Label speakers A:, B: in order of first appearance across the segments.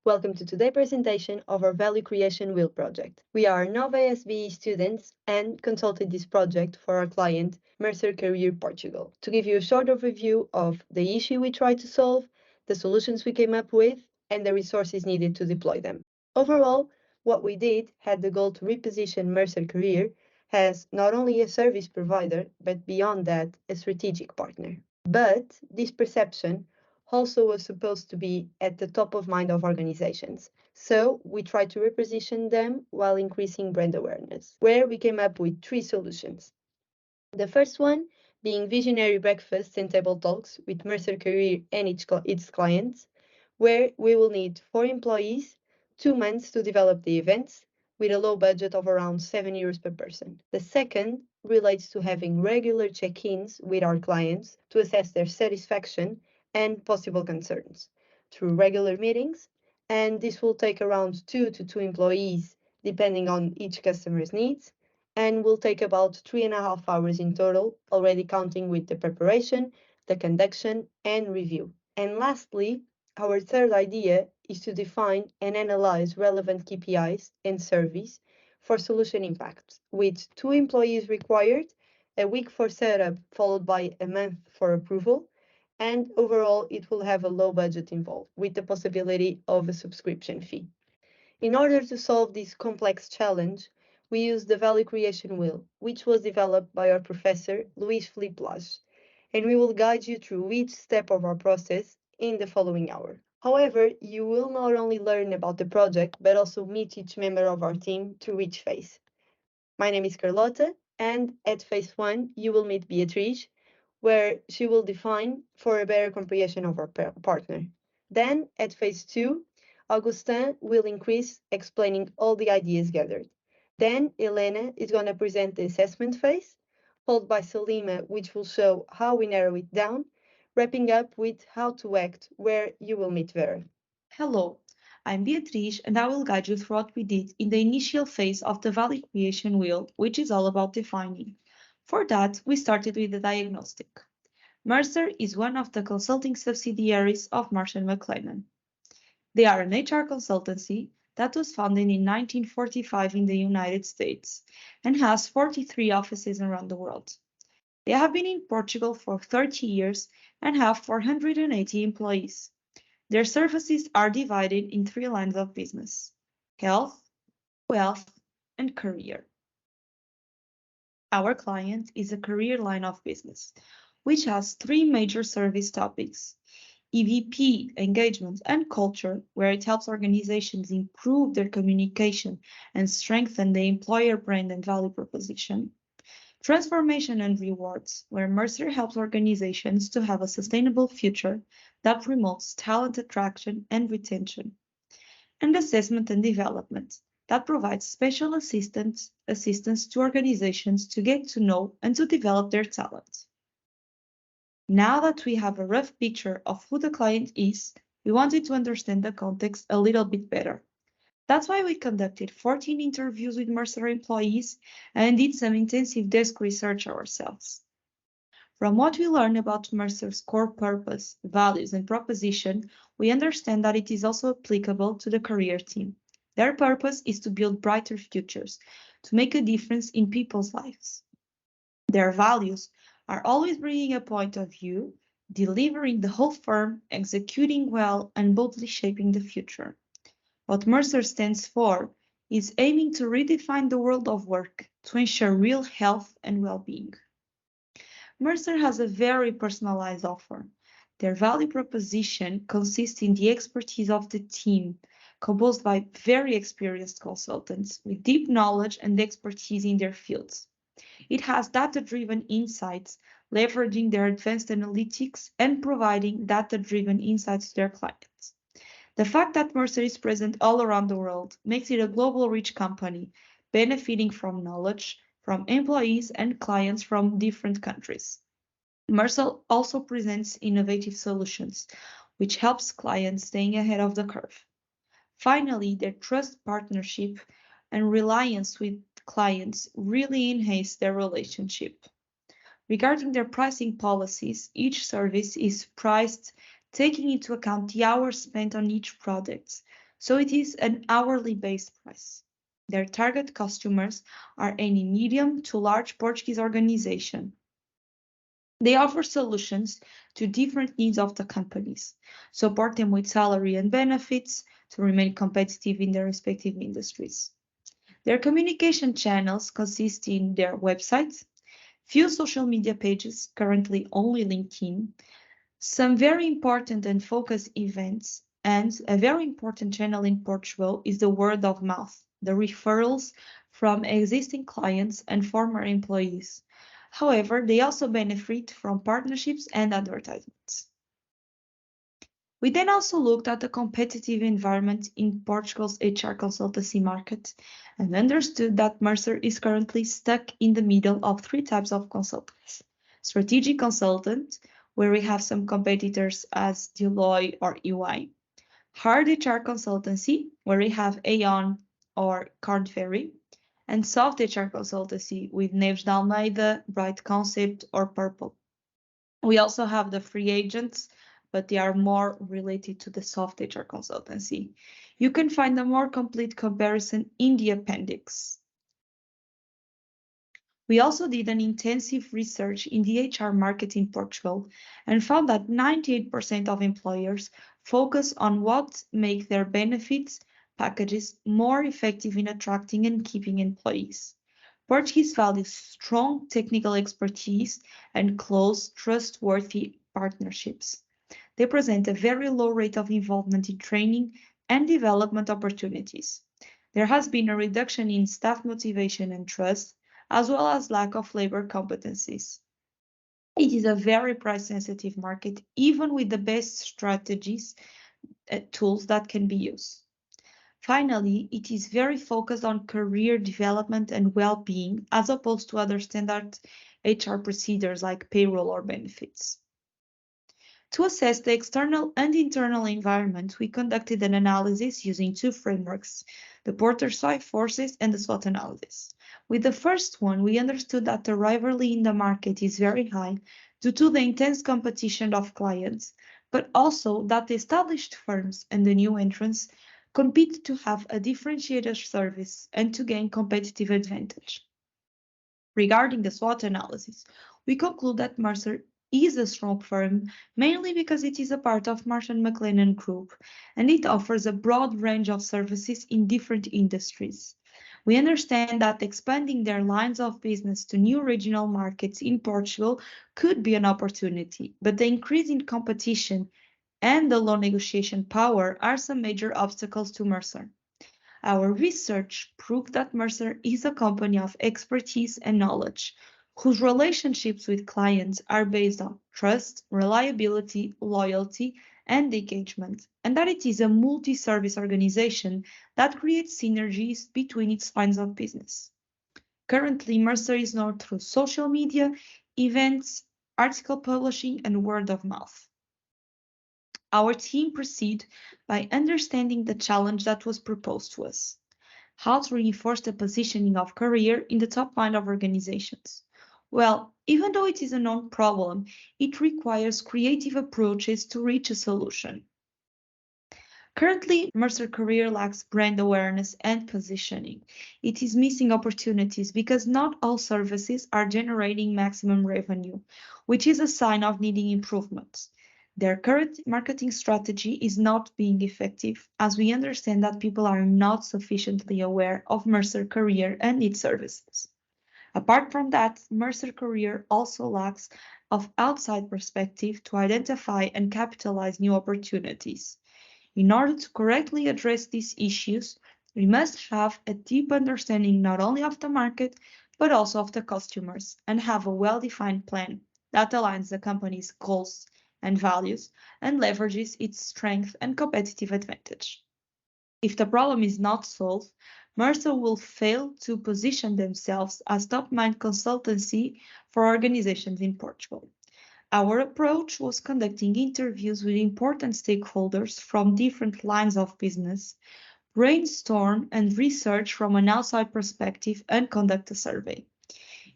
A: Welcome to today's presentation of our Value Creation Wheel project. We are Nova SBE students and consulted this project for our client, Mercer Career Portugal, to give you a short overview of the issue we tried to solve, the solutions we came up with, and the resources needed to deploy them. Overall, what we did had the goal to reposition Mercer Career as not only a service provider, but beyond that, a strategic partner. But this perception also was supposed to be at the top of mind of organizations. So we tried to reposition them while increasing brand awareness, where we came up with three solutions. The first one being visionary breakfasts and table talks with Mercer Career and its clients, where we will need 4 employees, 2 months to develop the events, with a low budget of around €7 per person. The second relates to having regular check-ins with our clients to assess their satisfaction and possible concerns through regular meetings, and this will take around 2 to 2 employees depending on each customer's needs, and will take about 3.5 hours in total, already counting with the preparation, the conduction, and review. And lastly, our third idea is to define and analyze relevant KPIs and surveys for solution impact, with 2 employees required, a week for setup followed by a month for approval, and overall it will have a low budget involved, with the possibility of a subscription fee. In order to solve this complex challenge, we used the value creation wheel, which was developed by our professor, Luís Filipe Lage, and we will guide you through each step of our process in the following hour. However, you will not only learn about the project, but also meet each member of our team through each phase. My name is Carlota, and at phase 1, you will meet Beatriz, where she will define for a better comprehension of our partner. Then, at phase 2, Augustin will increase explaining all the ideas gathered. Then, Elena is going to present the assessment phase, followed by Salima, which will show how we narrow it down, wrapping up with how to act, where you will meet Vera.
B: Hello, I'm Beatriz and I will guide you through what we did in the initial phase of the value creation wheel, which is all about defining. For that, we started with the diagnostic. Mercer is one of the consulting subsidiaries of Marsh & McLennan. They are an HR consultancy that was founded in 1945 in the United States and has 43 offices around the world. They have been in Portugal for 30 years and have 480 employees. Their services are divided in 3 lines of business: health, wealth, and career. Our client is a career line of business, which has 3 major service topics: EVP, engagement, and culture, where it helps organizations improve their communication and strengthen the employer brand and value proposition; transformation and rewards, where Mercer helps organizations to have a sustainable future that promotes talent attraction and retention; and assessment and development, that provides special assistance to organizations to get to know and to develop their talent. Now that we have a rough picture of who the client is, we wanted to understand the context a little bit better. That's why we conducted 14 interviews with Mercer employees and did some intensive desk research ourselves. From what we learned about Mercer's core purpose, values, and proposition, we understand that it is also applicable to the career team. Their purpose is to build brighter futures, to make a difference in people's lives. Their values are always bringing a point of view, delivering the whole firm, executing well, and boldly shaping the future. What Mercer stands for is aiming to redefine the world of work to ensure real health and well-being. Mercer has a very personalized offer. Their value proposition consists in the expertise of the team, composed by very experienced consultants with deep knowledge and expertise in their fields. It has data-driven insights, leveraging their advanced analytics and providing data-driven insights to their clients. The fact that Mercer is present all around the world makes it a global reach company, benefiting from knowledge from employees and clients from different countries. Mercer also presents innovative solutions, which helps clients staying ahead of the curve. Finally, their trust, partnership, and reliance with clients really enhance their relationship. Regarding their pricing policies, each service is priced taking into account the hours spent on each product, so it is an hourly based price. Their target customers are any medium to large Portuguese organization. They offer solutions to different needs of the companies, support them with salary and benefits to remain competitive in their respective industries. Their communication channels consist in their websites, few social media pages, currently only LinkedIn, some very important and focused events, and a very important channel in Portugal is the word of mouth, the referrals from existing clients and former employees. However, they also benefit from partnerships and advertisements. We then also looked at the competitive environment in Portugal's HR consultancy market and understood that Mercer is currently stuck in the middle of three types of consultants. Strategic consultant, where we have some competitors as Deloitte or EY. Hard HR consultancy, where we have Aon or Korn Ferry. And soft HR consultancy with Neves de Almeida, Bright Concept, or Purple. We also have the free agents, but they are more related to the soft HR consultancy. You can find a more complete comparison in the appendix. We also did an intensive research in the HR market in Portugal and found that 98% of employers focus on what make their benefits packages more effective in attracting and keeping employees. Portuguese values strong technical expertise and close, trustworthy partnerships. They present a very low rate of involvement in training and development opportunities. There has been a reduction in staff motivation and trust, as well as lack of labor competencies. It is a very price-sensitive market, even with the best strategies, tools that can be used. Finally, it is very focused on career development and well-being, as opposed to other standard HR procedures like payroll or benefits. To assess the external and internal environment, we conducted an analysis using two frameworks, the Porter's 5 forces and the SWOT analysis. With the first one, we understood that the rivalry in the market is very high due to the intense competition of clients, but also that the established firms and the new entrants compete to have a differentiated service and to gain competitive advantage. Regarding the SWOT analysis, we conclude that Mercer is a strong firm, mainly because it is a part of Marsh & McLennan Group, and it offers a broad range of services in different industries. We understand that expanding their lines of business to new regional markets in Portugal could be an opportunity, but the increase in competition and the low negotiation power are some major obstacles to Mercer. Our research proved that Mercer is a company of expertise and knowledge, whose relationships with clients are based on trust, reliability, loyalty, and engagement, and that it is a multi-service organization that creates synergies between its lines of business. Currently, Mercer is known through social media, events, article publishing, and word of mouth. Our team proceeded by understanding the challenge that was proposed to us, how to reinforce the positioning of career in the top line of organizations. Well, even though it is a known problem, it requires creative approaches to reach a solution. Currently, Mercer Career lacks brand awareness and positioning. It is missing opportunities because not all services are generating maximum revenue, which is a sign of needing improvements. Their current marketing strategy is not being effective, as we understand that people are not sufficiently aware of Mercer Career and its services. Apart from that, Mercer Career also lacks of outside perspective to identify and capitalize new opportunities. In order to correctly address these issues, we must have a deep understanding not only of the market, but also of the customers, and have a well-defined plan that aligns the company's goals and values and leverages its strength and competitive advantage. If the problem is not solved, Mercer will fail to position themselves as top-mind consultancy for organizations in Portugal. Our approach was conducting interviews with important stakeholders from different lines of business, brainstorm and research from an outside perspective, and conduct a survey.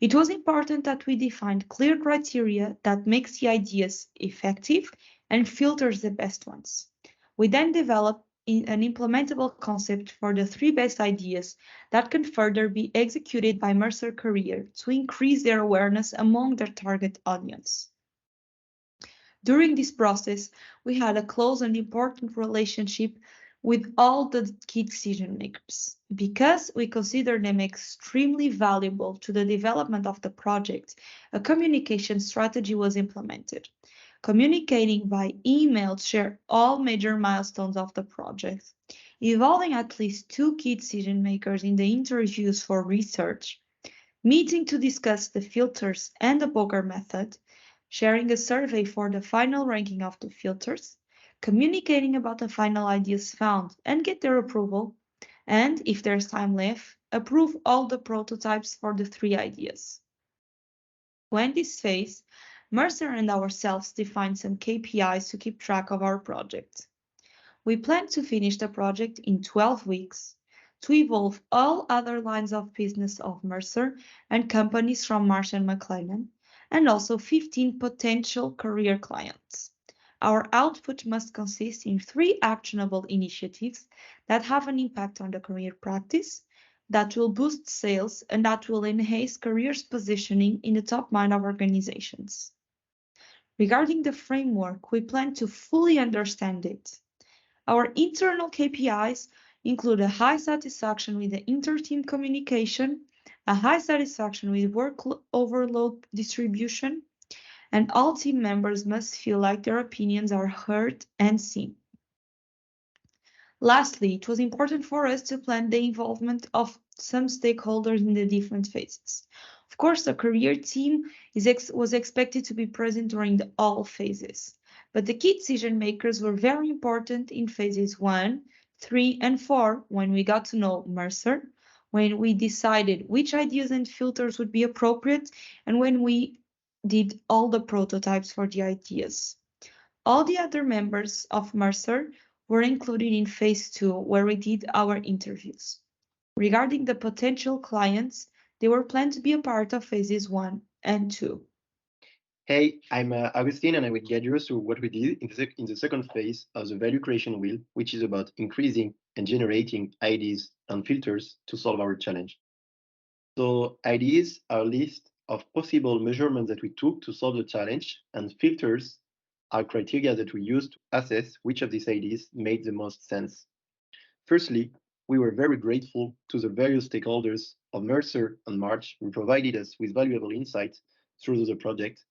B: It was important that we defined clear criteria that makes the ideas effective and filters the best ones. We then developed an implementable concept for the 3 best ideas that can further be executed by Mercer Career to increase their awareness among their target audience. During this process, we had a close and important relationship with all the key decision makers. Because we consider them extremely valuable to the development of the project, a communication strategy was implemented. Communicating by email to share all major milestones of the project, involving at least 2 key decision makers in the interviews for research, meeting to discuss the filters and the poker method, sharing a survey for the final ranking of the filters, communicating about the final ideas found and get their approval, and if there's time left, approve all the prototypes for the 3 ideas. When this phase, Mercer and ourselves defined some KPIs to keep track of our project. We plan to finish the project in 12 weeks, to evolve all other lines of business of Mercer and companies from Marsh & McLennan, and also 15 potential career clients. Our output must consist in 3 actionable initiatives that have an impact on the career practice, that will boost sales, and that will enhance careers positioning in the top mind of organizations. Regarding the framework, we plan to fully understand it. Our internal KPIs include a high satisfaction with the inter-team communication, a high satisfaction with work overload distribution, and all team members must feel like their opinions are heard and seen. Lastly, it was important for us to plan the involvement of some stakeholders in the different phases. Of course, the career team was expected to be present during all phases, but the key decision makers were very important in phases 1, 3, and 4 when we got to know Mercer, when we decided which ideas and filters would be appropriate, and when we did all the prototypes for the ideas. All the other members of Mercer were included in phase 2, where we did our interviews. Regarding the potential clients, they were planned to be a part of phases 1 and 2.
C: Hey, I'm Augustine, and I will guide you through what we did in the second phase of the value creation wheel, which is about increasing and generating ideas and filters to solve our challenge. So ideas are a list of possible measurements that we took to solve the challenge, and filters are criteria that we use to assess which of these ideas made the most sense. Firstly, we were very grateful to the various stakeholders of Mercer and March who provided us with valuable insights through the project,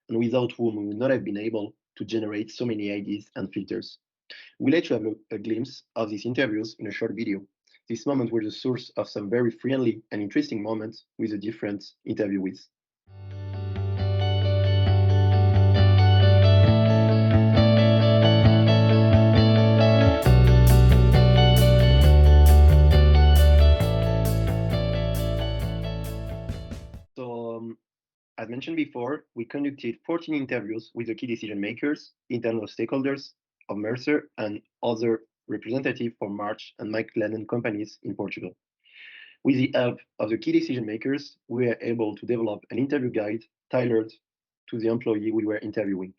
C: and without whom we would not have been able to generate so many ideas and filters. We'll let you have a glimpse of these interviews in a short video. These moments were the source of some very friendly and interesting moments with the different interviewees. So, as mentioned before, we conducted 14 interviews with the key decision makers, internal stakeholders of Mercer, and other representatives from March and McLennan companies in Portugal. With the help of the key decision makers, we were able to develop an interview guide tailored to the employee we were interviewing.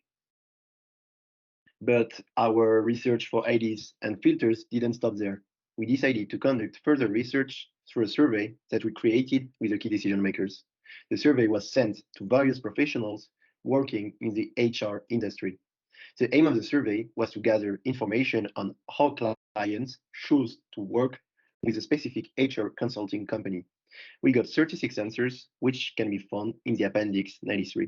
C: But our research for ideas and filters didn't stop there. We decided to conduct further research through a survey that we created with the key decision makers. The survey was sent to various professionals working in the HR industry. The aim of the survey was to gather information on how clients choose to work with a specific HR consulting company. We got 36 answers, which can be found in the Appendix 93.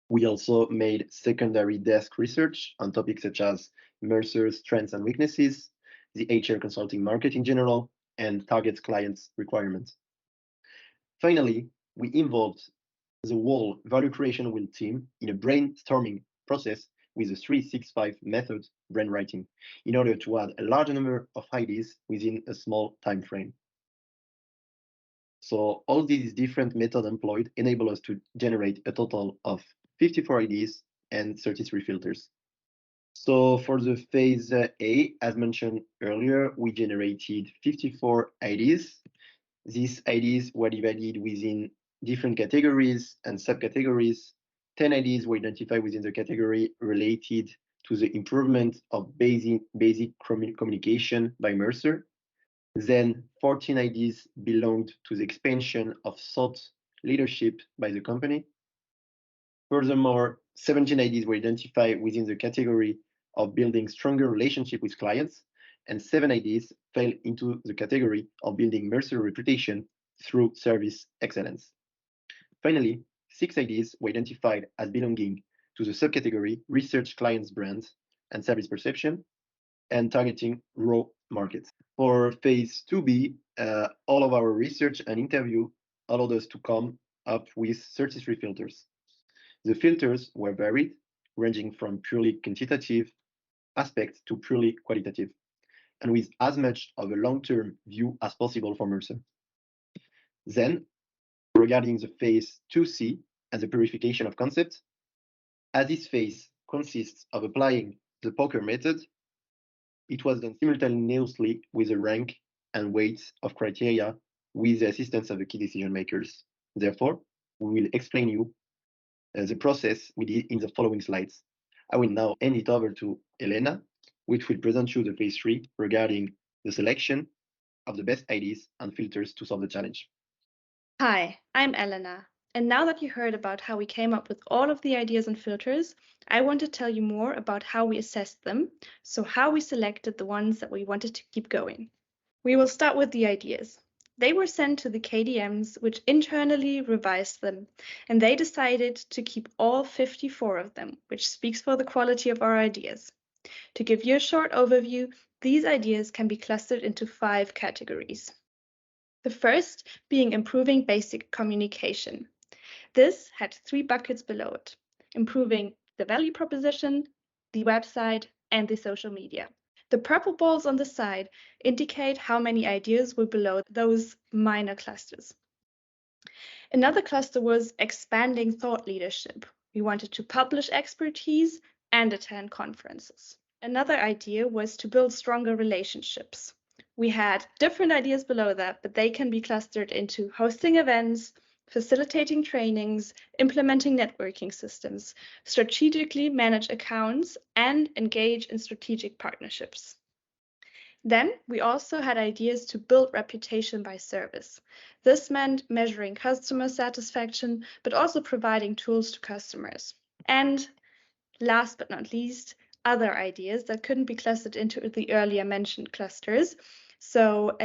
C: We also made secondary desk research on topics such as Mercer's strengths and weaknesses, the HR consulting market in general, and target clients' requirements. Finally, we involved the whole value creation wheel team in a brainstorming process with the 365 method brainwriting in order to add a large number of ideas within a small time frame. So all these different methods employed enable us to generate a total of 54 ideas and 33 filters. So for the phase A, as mentioned earlier, we generated 54 ideas. These ideas were divided within different categories and subcategories. 10 ideas were identified within the category related to the improvement of basic communication by Mercer. Then 14 ideas belonged to the expansion of thought leadership by the company. Furthermore, 17 ideas were identified within the category of building stronger relationship with clients, and 7 ideas fell into the category of building Mercer reputation through service excellence. Finally, 6 ideas were identified as belonging to the subcategory research clients brand and service perception and targeting raw markets. For phase 2B, all of our research and interview allowed us to come up with 33 filters. The filters were varied, ranging from purely quantitative aspects to purely qualitative, and with as much of a long-term view as possible for Mercer. Then, regarding the phase 2C and the purification of concepts, as this phase consists of applying the poker method, it was done simultaneously with a rank and weight of criteria with the assistance of the key decision makers. Therefore, we will explain you the process we did in the following slides. I will now hand it over to Elena, which will present you the phase 3 regarding the selection of the best ideas and filters to solve the challenge.
D: Hi, I'm Elena, and now that you heard about how we came up with all of the ideas and filters, I want to tell you more about how we assessed them, so how we selected the ones that we wanted to keep going. We will start with the ideas. They were sent to the KDMs, which internally revised them, and they decided to keep all 54 of them, which speaks for the quality of our ideas. To give you a short overview, these ideas can be clustered into 5 categories. The first being improving basic communication. This had 3 buckets below it: improving the value proposition, the website, and the social media. The purple balls on the side indicate how many ideas were below those minor clusters. Another cluster was expanding thought leadership. We wanted to publish expertise and attend conferences. Another idea was to build stronger relationships. We had different ideas below that, but they can be clustered into hosting events, facilitating trainings, implementing networking systems, strategically manage accounts, and engage in strategic partnerships. Then we also had ideas to build reputation by service. This meant measuring customer satisfaction, but also providing tools to customers. And last but not least, other ideas that couldn't be clustered into the earlier mentioned clusters. So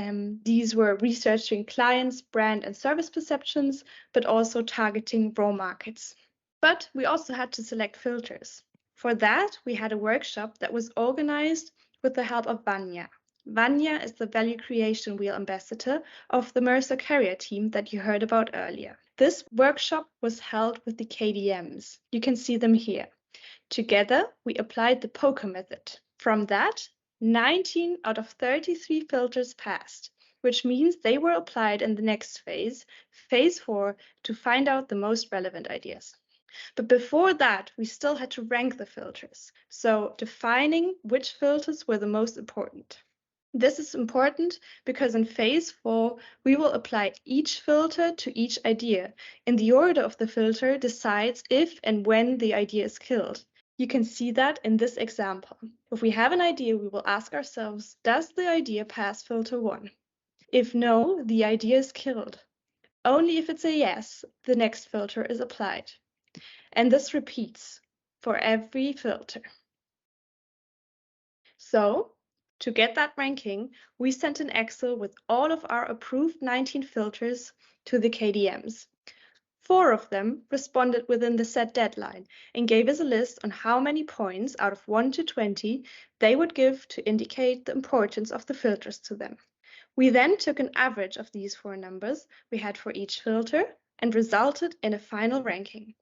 D: these were researching clients, brand and service perceptions, but also targeting raw markets. But we also had to select filters. For that, we had a workshop that was organized with the help of Vanya. Vanya is the value creation wheel ambassador of the Mercer Career team that you heard about earlier. This workshop was held with the KDMs. You can see them here. Together, we applied the poker method. From that, 19 out of 33 filters passed, which means they were applied in the next phase, phase 4, to find out the most relevant ideas. But before that, we still had to rank the filters, so defining which filters were the most important. This is important because in phase 4, we will apply each filter to each idea, and the order of the filter decides if and when the idea is killed. You can see that in this example. If we have an idea, we will ask ourselves, does the idea pass filter 1? If no, the idea is killed. Only if it's a yes, the next filter is applied. And this repeats for every filter. So, to get that ranking, we sent an Excel with all of our approved 19 filters to the KDMs. 4 of them responded within the set deadline and gave us a list on how many points out of 1 to 20 they would give to indicate the importance of the filters to them. We then took an average of these 4 numbers we had for each filter and resulted in a final ranking,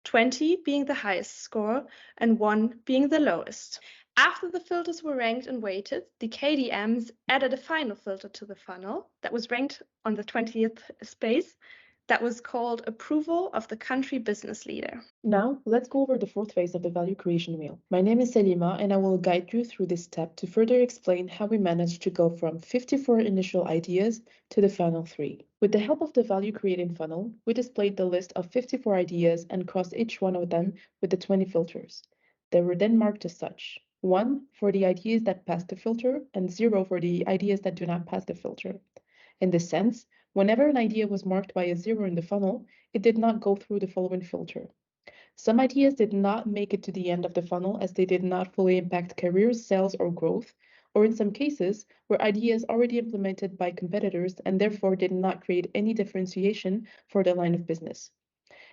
D: 20 being the highest score and 1 being the lowest. After the filters were ranked and weighted, the KDMs added a final filter to the funnel that was ranked on the 20th space that was called Approval of the Country Business Leader.
E: Now, let's go over the 4th phase of the value creation wheel. My name is Selima, and I will guide you through this step to further explain how we managed to go from 54 initial ideas to the final 3. With the help of the value creating funnel, we displayed the list of 54 ideas and crossed each one of them with the 20 filters. They were then marked as such: 1 for the ideas that pass the filter, and 0 for the ideas that do not pass the filter. In this sense, whenever an idea was marked by a 0 in the funnel, it did not go through the following filter. Some ideas did not make it to the end of the funnel as they did not fully impact careers, sales, or growth, or in some cases, were ideas already implemented by competitors and therefore did not create any differentiation for the line of business.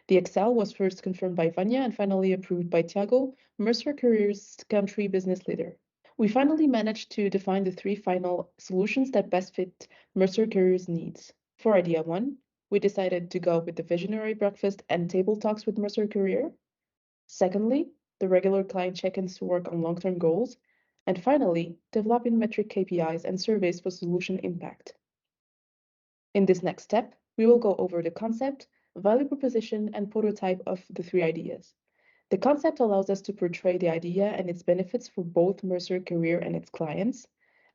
E: The Excel was first confirmed by Vanya and finally approved by Tiago, Mercer Career's country business leader. We finally managed to define the 3 final solutions that best fit Mercer Career's needs. For idea 1, we decided to go with the visionary breakfast and table talks with Mercer Career. Secondly, the regular client check-ins to work on long-term goals. And finally, developing metric KPIs and surveys for solution impact. In this next step, we will go over the concept, value proposition, and prototype of the 3 ideas. The concept allows us to portray the idea and its benefits for both Mercer Career and its clients.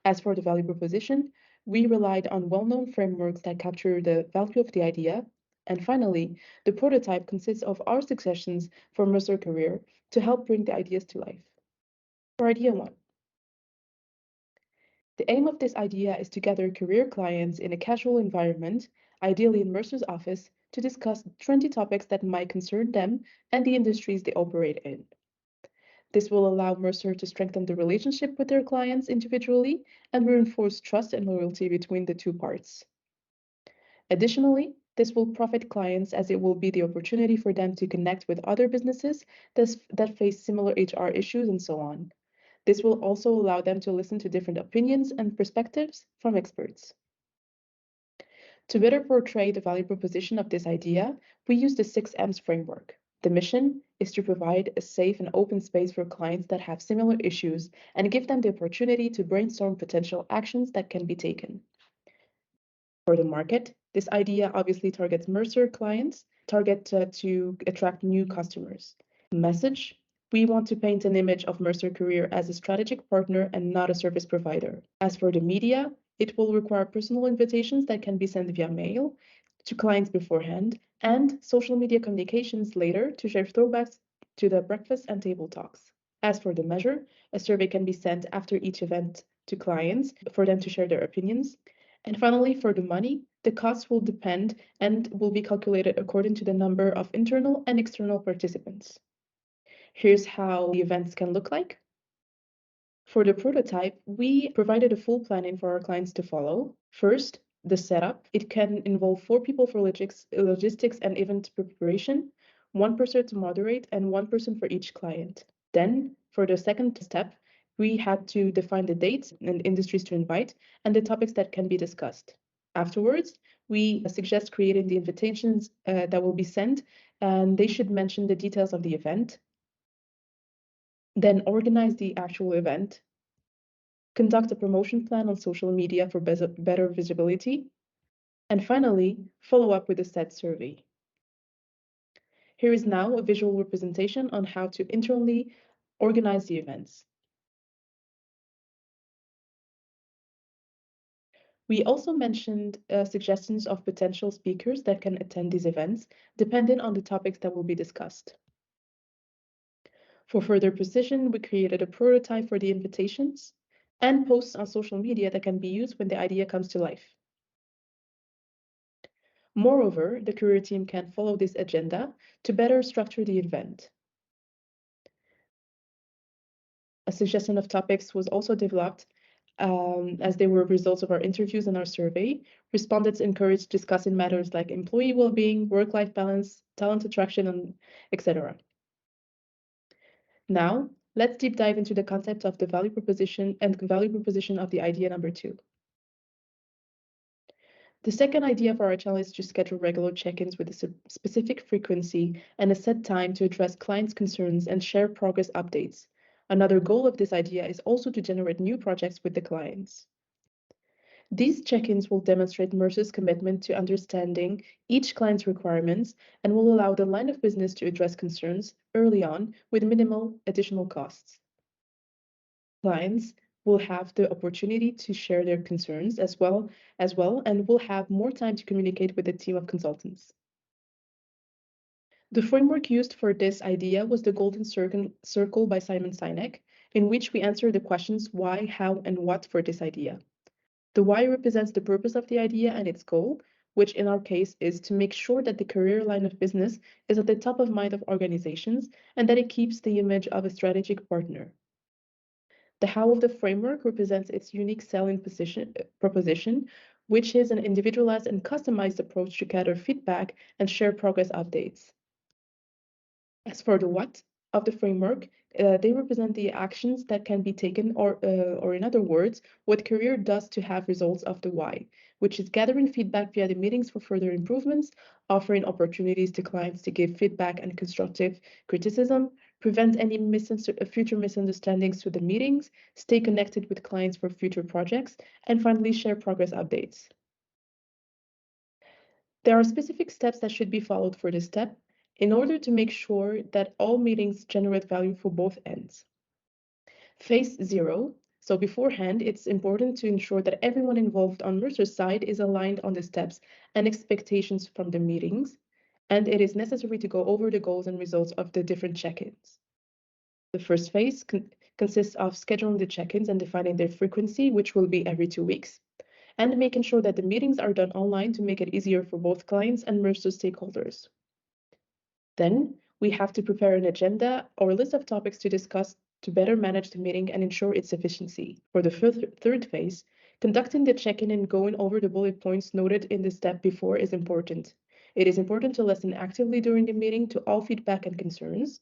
E: As for the value proposition, we relied on well-known frameworks that capture the value of the idea. And finally, the prototype consists of our suggestions for Mercer Career to help bring the ideas to life. For idea 1. The aim of this idea is to gather career clients in a casual environment, ideally in Mercer's office, to discuss trendy topics that might concern them and the industries they operate in. This will allow Mercer to strengthen the relationship with their clients individually and reinforce trust and loyalty between the two parts. Additionally, this will profit clients as it will be the opportunity for them to connect with other businesses that face similar HR issues and so on. This will also allow them to listen to different opinions and perspectives from experts. To better portray the value proposition of this idea, we use the 6M's framework. The mission is to provide a safe and open space for clients that have similar issues and give them the opportunity to brainstorm potential actions that can be taken. For the market, this idea obviously targets Mercer clients, to attract new customers. Message: we want to paint an image of Mercer Career as a strategic partner and not a service provider. As for the media, it will require personal invitations that can be sent via mail to clients beforehand and social media communications later to share throwbacks to the breakfast and table talks. As for the measure, a survey can be sent after each event to clients for them to share their opinions. And finally, for the money, the costs will depend and will be calculated according to the number of internal and external participants. Here's how the events can look like. For the prototype, we provided a full planning for our clients to follow. First, the setup. It can involve 4 people for logistics and event preparation, 1 person to moderate, and 1 person for each client. Then, for the second step, we had to define the dates and industries to invite and the topics that can be discussed. Afterwards, we suggest creating the invitations that will be sent, and they should mention the details of the event. Then organize the actual event, conduct a promotion plan on social media for better visibility, and finally, follow up with a set survey. Here is now a visual representation on how to internally organize the events. We also mentioned suggestions of potential speakers that can attend these events, depending on the topics that will be discussed. For further precision, we created a prototype for the invitations and posts on social media that can be used when the idea comes to life. Moreover, the career team can follow this agenda to better structure the event. A suggestion of topics was also developed as they were results of our interviews and our survey. Respondents encouraged discussing matters like employee well-being, work-life balance, talent attraction, and etc. Now, let's deep dive into the concept of the value proposition and value proposition of the idea number 2. The second idea for our channel is to schedule regular check-ins with a specific frequency and a set time to address clients' concerns and share progress updates. Another goal of this idea is also to generate new projects with the clients. These check-ins will demonstrate Mercer's commitment to understanding each client's requirements and will allow the line of business to address concerns early on with minimal additional costs. Clients will have the opportunity to share their concerns as well and will have more time to communicate with a team of consultants. The framework used for this idea was the Golden Circle by Simon Sinek, in which we answer the questions why, how, and what for this idea. The why represents the purpose of the idea and its goal, which in our case is to make sure that the career line of business is at the top of mind of organizations and that it keeps the image of a strategic partner. The how of the framework represents its unique selling proposition, which is an individualized and customized approach to gather feedback and share progress updates. As for the what of the framework, they represent the actions that can be taken, or in other words, what career does to have results of the why, which is gathering feedback via the meetings for further improvements, offering opportunities to clients to give feedback and constructive criticism, prevent any future misunderstandings through the meetings, stay connected with clients for future projects, and finally share progress updates. There are specific steps that should be followed for this step in order to make sure that all meetings generate value for both ends. Phase 0. So beforehand, it's important to ensure that everyone involved on Mercer's side is aligned on the steps and expectations from the meetings, and it is necessary to go over the goals and results of the different check-ins. The first phase consists of scheduling the check-ins and defining their frequency, which will be every 2 weeks, and making sure that the meetings are done online to make it easier for both clients and Mercer stakeholders. Then we have to prepare an agenda or a list of topics to discuss to better manage the meeting and ensure its efficiency. For the third phase, conducting the check-in and going over the bullet points noted in the step before is important. It is important to listen actively during the meeting to all feedback and concerns.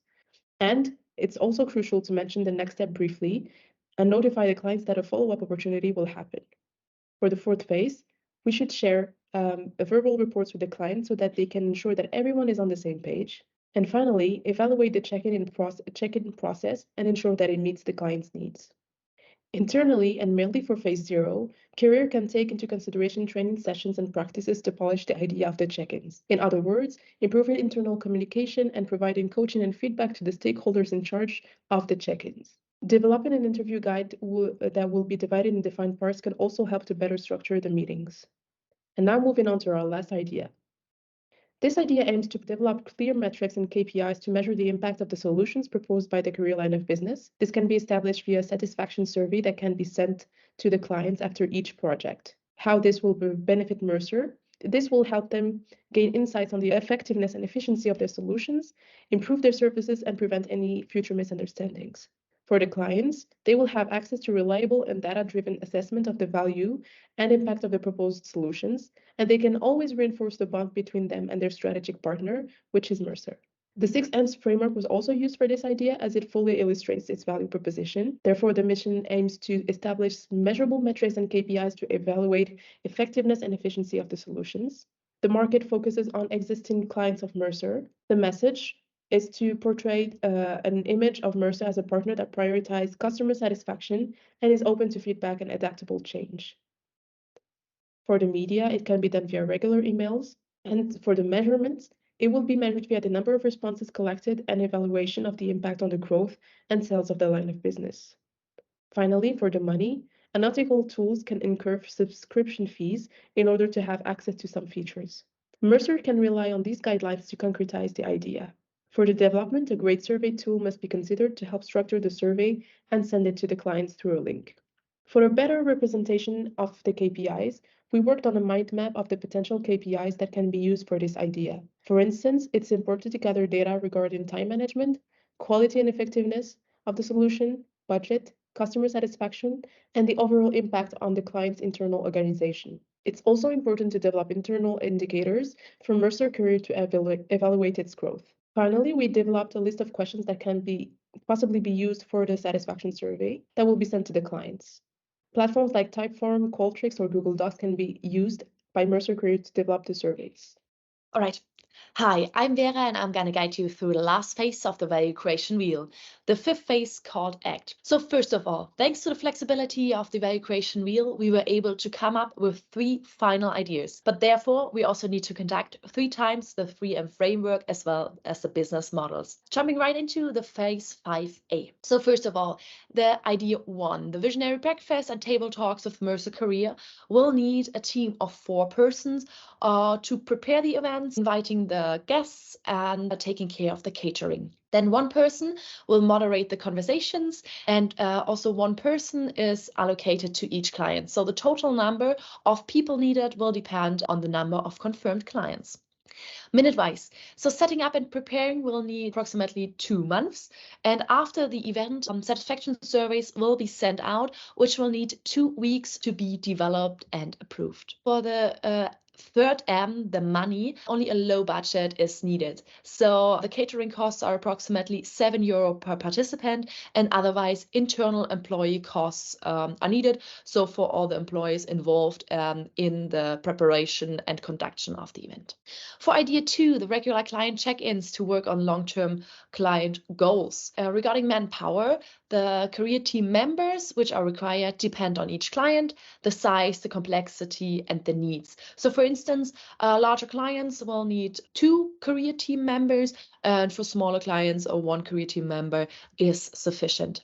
E: And it's also crucial to mention the next step briefly and notify the clients that a follow-up opportunity will happen. For the fourth phase, we should share verbal reports with the client so that they can ensure that everyone is on the same page. And finally, evaluate the check-in process and ensure that it meets the client's needs. Internally, and mainly for phase 0, Career can take into consideration training sessions and practices to polish the idea of the check-ins. In other words, improving internal communication and providing coaching and feedback to the stakeholders in charge of the check-ins. Developing an interview guide that will be divided in defined parts can also help to better structure the meetings. And now moving on to our last idea. This idea aims to develop clear metrics and KPIs to measure the impact of the solutions proposed by the career line of business. This can be established via a satisfaction survey that can be sent to the clients after each project. How this will benefit Mercer? This will help them gain insights on the effectiveness and efficiency of their solutions, improve their services, and prevent any future misunderstandings. For the clients, they will have access to reliable and data-driven assessment of the value and impact of the proposed solutions, and they can always reinforce the bond between them and their strategic partner, which is Mercer. The 6Ms framework was also used for this idea as it fully illustrates its value proposition. Therefore, the mission aims to establish measurable metrics and KPIs to evaluate effectiveness and efficiency of the solutions. The market focuses on existing clients of Mercer. The message is to portray an image of Mercer as a partner that prioritizes customer satisfaction and is open to feedback and adaptable change. For the media, it can be done via regular emails, and for the measurements, it will be measured via the number of responses collected and evaluation of the impact on the growth and sales of the line of business. Finally, for the money, analytical tools can incur subscription fees in order to have access to some features. Mercer can rely on these guidelines to concretize the idea. For the development, a great survey tool must be considered to help structure the survey and send it to the clients through a link. For a better representation of the KPIs, we worked on a mind map of the potential KPIs that can be used for this idea. For instance, it's important to gather data regarding time management, quality and effectiveness of the solution, budget, customer satisfaction, and the overall impact on the client's internal organization. It's also important to develop internal indicators for Mercer Career to evaluate its growth. Finally, we developed a list of questions that can possibly be used for the satisfaction survey that will be sent to the clients. Platforms like Typeform, Qualtrics, or Google Docs can be used by Mercer Career to develop the surveys.
F: All right. Hi, I'm Vera, and I'm going to guide you through the last phase of the value creation wheel, the fifth phase called ACT. So first of all, thanks to the flexibility of the value creation wheel, we were able to come up with 3 final ideas. But therefore, we also need to conduct 3 times the 3M framework as well as the business models. Jumping right into the phase 5A. So first of all, the idea 1, the visionary breakfast and table talks with Mercer Career will need a team of 4 persons to prepare the events events, inviting the guests, and taking care of the catering. Then one person will moderate the conversations, and also one person is allocated to each client. So the total number of people needed will depend on the number of confirmed clients. Minute-wise. So setting up and preparing will need approximately 2 months. And after the event, satisfaction surveys will be sent out, which will need 2 weeks to be developed and approved. For the third M, the money, only a low budget is needed. So the catering costs are approximately €7 per participant, and otherwise internal employee costs are needed. So for all the employees involved in the preparation and conduction of the event. For idea 2, the regular client check-ins to work on long-term client goals. Regarding manpower, the career team members which are required depend on each client, the size, the complexity, and the needs. So for instance, larger clients will need 2 career team members, and for smaller clients, 1 career team member is sufficient.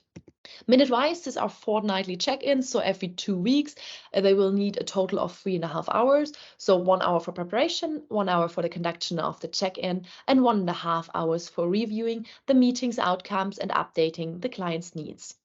F: Minute-wise, these are fortnightly check-ins, so every 2 weeks they will need a total of 3.5 hours. So 1 hour for preparation, 1 hour for the conduction of the check-in, and 1.5 hours for reviewing the meeting's outcomes and updating the client's needs.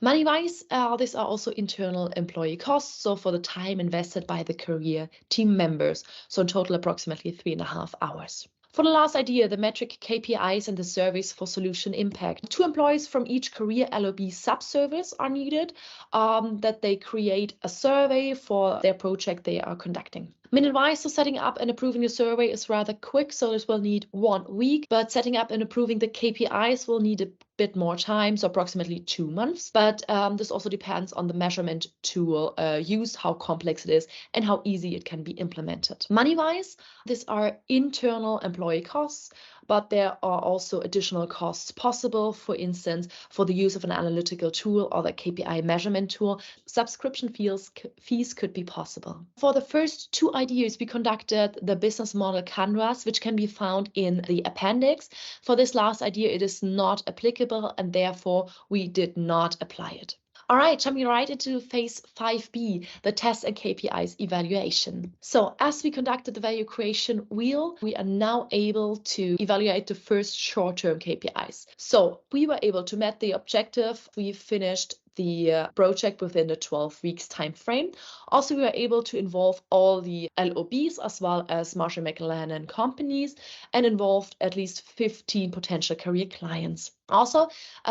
F: Money-wise, these are also internal employee costs, so for the time invested by the career team members, so in total approximately 3.5 hours. For the last idea, the metric KPIs and the surveys for solution impact. 2 employees from each career LOB subservice are needed, that they create a survey for their project they are conducting. Minute-wise, so setting up and approving the survey is rather quick, so this will need 1 week, but setting up and approving the KPIs will need a bit more time, so approximately 2 months. But this also depends on the measurement tool used, how complex it is, and how easy it can be implemented. Money-wise, these are internal employee costs, but there are also additional costs possible. For instance, for the use of an analytical tool or the KPI measurement tool, subscription fees could be possible. For the first 2 ideas, we conducted the business model canvas, which can be found in the appendix. For this last idea, it is not applicable, and therefore we did not apply it. All right, jumping right into phase 5B, the test and KPIs evaluation. So as we conducted the value creation wheel, we are now able to evaluate the first short-term KPIs. So we were able to meet the objective. We finished the project within the 12 weeks time frame. Also, we were able to involve all the LOBs as well as Marshall McLennan companies and involved at least 15 potential career clients. Also,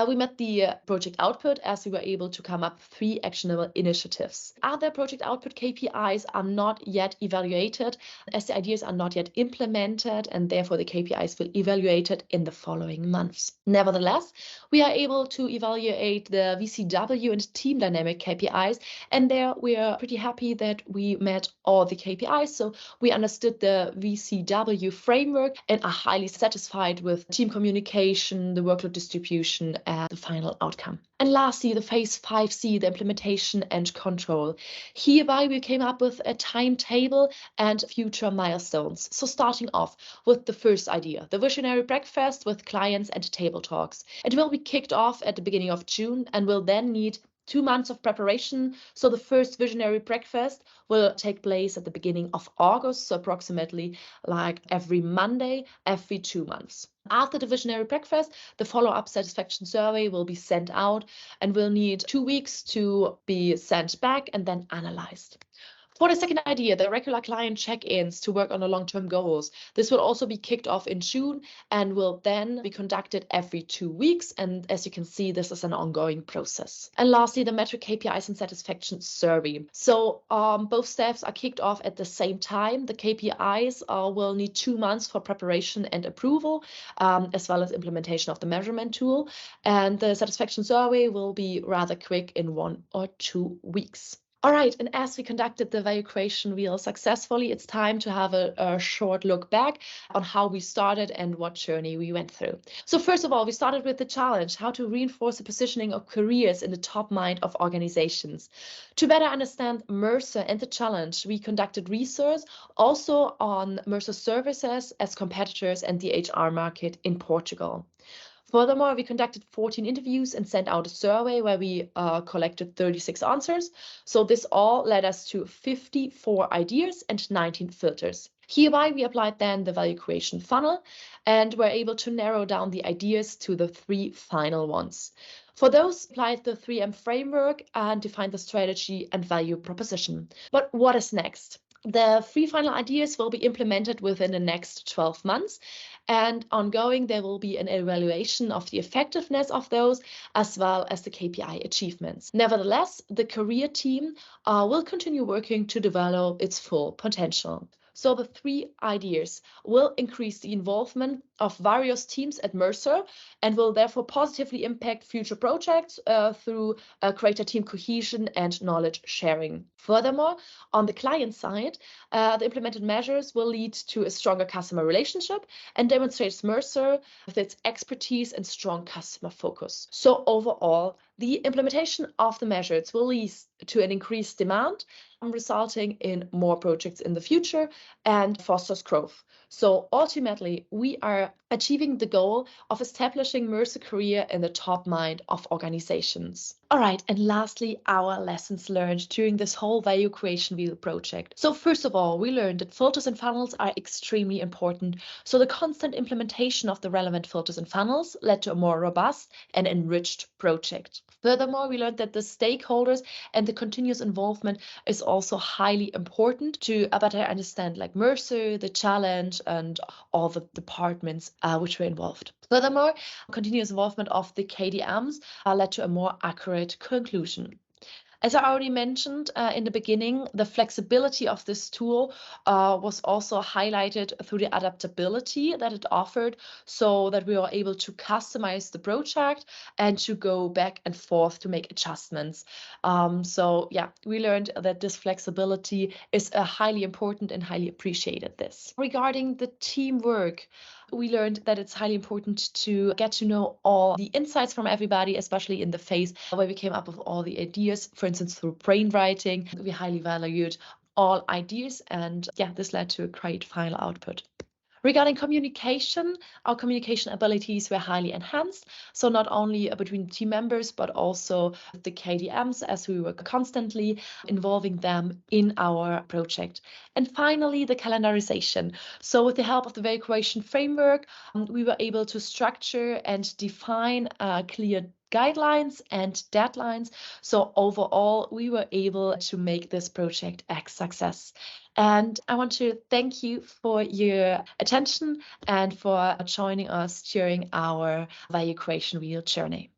F: we met the project output as we were able to come up with 3 actionable initiatives. Other project output KPIs are not yet evaluated as the ideas are not yet implemented, and therefore the KPIs will be evaluated in the following months. Nevertheless, we are able to evaluate the VCW and team dynamic KPIs, and there we are pretty happy that we met all the KPIs. So we understood the VCW framework and are highly satisfied with team communication, the workload distribution, and the final outcome. And lastly, the phase 5C, the implementation and control. Hereby, we came up with a timetable and future milestones. So starting off with the first idea, the visionary breakfast with clients and table talks. It will be kicked off at the beginning of June and will then need 2 months of preparation. So the first visionary breakfast will take place at the beginning of August, so approximately like every Monday, every 2 months. After the visionary breakfast, the follow-up satisfaction survey will be sent out and will need 2 weeks to be sent back and then analyzed. For the second idea, the regular client check-ins to work on the long-term goals. This will also be kicked off in June and will then be conducted every 2 weeks. And as you can see, this is an ongoing process. And lastly, the metric KPIs and satisfaction survey. So both steps are kicked off at the same time. The KPIs will need 2 months for preparation and approval, as well as implementation of the measurement tool. And the satisfaction survey will be rather quick in 1 or 2 weeks. All right, and as we conducted the value creation wheel successfully, it's time to have a short look back on how we started and what journey we went through. So first of all, we started with the challenge, how to reinforce the positioning of careers in the top mind of organizations. To better understand Mercer and the challenge, we conducted research also on Mercer services as competitors and the HR market in Portugal. Furthermore, we conducted 14 interviews and sent out a survey where we collected 36 answers. So this all led us to 54 ideas and 19 filters. Hereby, we applied then the value creation funnel and were able to narrow down the ideas to the 3 final ones. For those, applied the 3M framework and defined the strategy and value proposition. But what is next? The 3 final ideas will be implemented within the next 12 months, and ongoing there will be an evaluation of the effectiveness of those as well as the KPI achievements. Nevertheless, the career team will continue working to develop its full potential. So the 3 ideas will increase the involvement of various teams at Mercer and will therefore positively impact future projects through greater team cohesion and knowledge sharing. Furthermore, on the client side, the implemented measures will lead to a stronger customer relationship and demonstrates Mercer with its expertise and strong customer focus. So overall, the implementation of the measures will lead to an increased demand, resulting in more projects in the future and fosters growth. So ultimately, we are achieving the goal of establishing Mercer Career in the top mind of organizations. All right, and lastly, our lessons learned during this whole value creation wheel project. So first of all, we learned that filters and funnels are extremely important. So the constant implementation of the relevant filters and funnels led to a more robust and enriched project. Furthermore, we learned that the stakeholders and the continuous involvement is also highly important to better understand like Mercer, the challenge, and all the departments which were involved. Furthermore, continuous involvement of the KDMs led to a more accurate conclusion. As I already mentioned in the beginning, the flexibility of this tool was also highlighted through the adaptability that it offered, so that we were able to customize the project and to go back and forth to make adjustments. So yeah, we learned that this flexibility is highly important and highly appreciated this. Regarding the teamwork, we learned that it's highly important to get to know all the insights from everybody, especially in the phase where we came up with all the ideas, for instance, through brainwriting. We highly valued all ideas, and yeah, this led to a great final output. Regarding communication, our communication abilities were highly enhanced. So not only between team members, but also the KDMs, as we were constantly involving them in our project. And finally, the calendarization. So with the help of the value creation framework, we were able to structure and define clear guidelines and deadlines. So overall, we were able to make this project a success. And I want to thank you for your attention and for joining us during our value creation wheel journey.